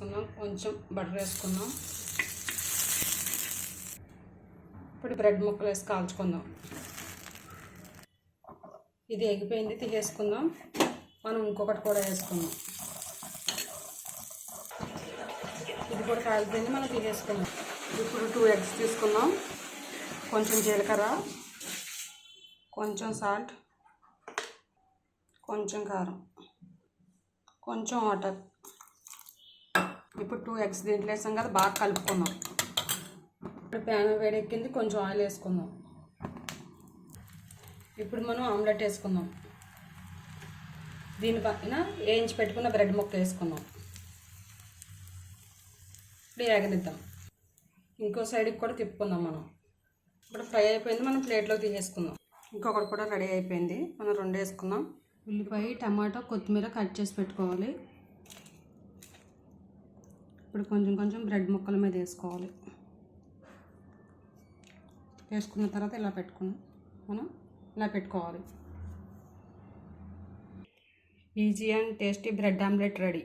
వేసుకున్నాం, కొంచెం బటర్ వేసుకున్నాం. ఇప్పుడు బ్రెడ్ ముక్కలు వేసి కాల్చుకుందాం. ఇది ఎగిపోయింది, తీసేసుకుందాం. మనం ఇంకొకటి కూడా వేసుకుందాం. ఇది కూడా కాలిపోయింది, మనం తీసేసుకుందాం. ఇప్పుడు 2 ఎగ్స్ తీసుకుందాం. కొంచెం జీలకర్ర, కొంచెం సాల్ట్, కొంచెం కారం, కొంచెం వాటర్. ఇప్పుడు 2 ఎగ్స్ దీంట్లో వేసాం కదా, బాగా కలుపుకుందాం. ఇప్పుడు ప్యాన్ వేడెక్కింది, కొంచెం ఆయిల్ వేసుకుందాం. ఇప్పుడు మనం ఆమ్లెట్ వేసుకుందాం. దీనిపైన వేయించి పెట్టుకున్న బ్రెడ్ ముక్క వేసుకుందాం. ఇప్పుడు వేగనిద్దాం. ఇంకో సైడ్కి కూడా తిప్పుకుందాం మనం. ఇప్పుడు ఫ్రై అయిపోయింది, మనం ప్లేట్లో తీసేసుకుందాం. ఇంకొకటి కూడా రెడీ అయిపోయింది, మనం 2 వేసుకుందాం. ఉల్లిపాయ, టమాటో, కొత్తిమీర కట్ చేసి పెట్టుకోవాలి. ఇప్పుడు కొంచెం కొంచెం బ్రెడ్ ముక్కల మీద వేసుకోవాలి. వేసుకున్న తర్వాత ఇలా పెట్టుకున్నాం, మనం ఇలా పెట్టుకోవాలి. Easy and tasty bread omelette ready.